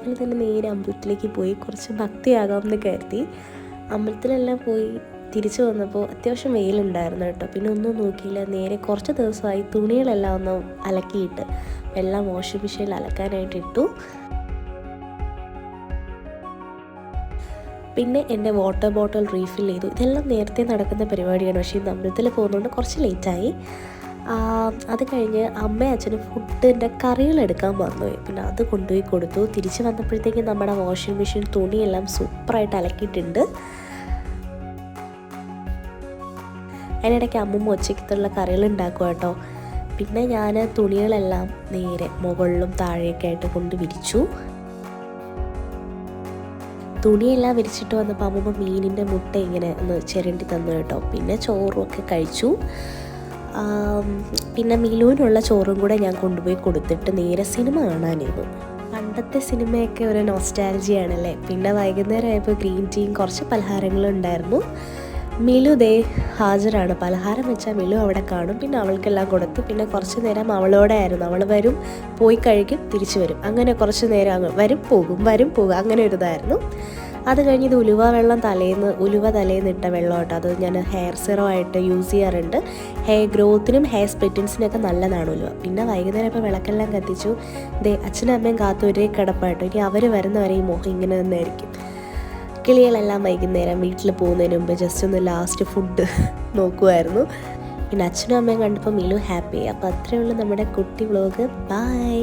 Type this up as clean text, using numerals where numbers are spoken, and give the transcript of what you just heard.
രാവിലെ തന്നെ നേരെ അമ്പലത്തിലേക്ക് പോയി കുറച്ച് ഭക്തിയാകാമെന്ന് കരുതി. അമ്പലത്തിലെല്ലാം പോയി തിരിച്ചു വന്നപ്പോൾ അത്യാവശ്യം വെയിലുണ്ടായിരുന്നു കേട്ടോ. പിന്നെ ഒന്നും നോക്കിയില്ല, നേരെ കുറച്ച് ദിവസമായി തുണികളെല്ലാം ഒന്ന് അലക്കിയിട്ട് എല്ലാം വാഷിംഗ് മെഷീനിൽ അലക്കാനായിട്ട് ഇട്ടു. പിന്നെ എൻ്റെ വാട്ടർ ബോട്ടിൽ റീഫിൽ ചെയ്തു. ഇതെല്ലാം നേരത്തെ നടക്കുന്ന പരിപാടിയാണ്, പക്ഷേ ഇന്ന് അമ്പലത്തിൽ പോകുന്നതുകൊണ്ട് കുറച്ച് ലേറ്റായി. അത് കഴിഞ്ഞ് അമ്മയും അച്ഛനും ഫുഡിൻ്റെ കറികളെടുക്കാൻ വന്നുപോയി. പിന്നെ അത് കൊണ്ടുപോയി കൊടുത്തു. തിരിച്ച് വന്നപ്പോഴത്തേക്കും നമ്മുടെ വാഷിംഗ് മെഷീൻ തുണിയെല്ലാം സൂപ്പറായിട്ട് അലക്കിയിട്ടുണ്ട്. അതിനിടയ്ക്ക് അമ്മൂമ്മ ഉച്ചയ്ക്കത്തുള്ള കറികൾ ഉണ്ടാക്കുക കേട്ടോ. പിന്നെ ഞാൻ തുണികളെല്ലാം നേരെ മുകളിലും താഴെയൊക്കെ ആയിട്ട് കൊണ്ട് വിരിച്ചു. തുണിയെല്ലാം വിരിച്ചിട്ട് വന്നപ്പോൾ അമ്മൂമ്മ മീനിൻ്റെ മുട്ട ഇങ്ങനെ ഒന്ന് ചിരണ്ടി തന്നു കേട്ടോ. പിന്നെ ചോറും ഒക്കെ കഴിച്ചു. പിന്നെ മിലുവിനുള്ള ചോറും കൂടെ ഞാൻ കൊണ്ടുപോയി കൊടുത്തിട്ട് നേരെ സിനിമ കാണാനിരുന്നു. പണ്ടത്തെ സിനിമയൊക്കെ ഒരു നോസ്റ്റാൾജിയാണല്ലേ. പിന്നെ വൈകുന്നേരം ആയപ്പോൾ ഗ്രീൻ ടീയും കുറച്ച് പലഹാരങ്ങളും ഉണ്ടായിരുന്നു. മിലു ദേ ഹാജരാണ്. പലഹാരം വെച്ചാൽ മിലു അവിടെ കാണും. പിന്നെ അവൾക്കെല്ലാം കൊടുത്തു. പിന്നെ കുറച്ച് നേരം അവളോടെ ആയിരുന്നു. അവൾ വരും, പോയി കഴിക്കും, തിരിച്ചു വരും. അങ്ങനെ കുറച്ച് നേരം അങ്ങ് വരും പോകും അങ്ങനെ ഒരു ഇതായിരുന്നു. അത് കഴിഞ്ഞ് ഇത് ഉലുവ തലേന്ന് ഇട്ട വെള്ളം കേട്ടോ. അത് ഞാൻ ഹെയർ സിറം ആയിട്ട് യൂസ് ചെയ്യാറുണ്ട്. ഹെയർ ഗ്രോത്തിനും ഹെയർ സ്പ്ലിറ്റിൻസിനൊക്കെ നല്ലതാണ് ഉലുവ. പിന്നെ വൈകുന്നേരം ഇപ്പോൾ വിളക്കെല്ലാം കത്തിച്ചു. ദേ അച്ഛനും അമ്മയും കാത്തു ഒരേ കിടപ്പായിട്ടോ. ഇനി അവർ വരുന്നവരെ ഈ മുഖം ഇങ്ങനെ തന്നെയായിരിക്കും. കിളികളെല്ലാം വൈകുന്നേരം വീട്ടിൽ പോകുന്നതിന് മുമ്പ് ജസ്റ്റ് ഒന്ന് ലാസ്റ്റ് ഫുഡ് നോക്കുമായിരുന്നു. പിന്നെ അച്ഛനും അമ്മയും കണ്ടപ്പോൾ മിലു ഹാപ്പി. അപ്പോൾ അത്രയേ ഉള്ളൂ നമ്മുടെ കുട്ടി വ്ലോഗ്. ബൈ.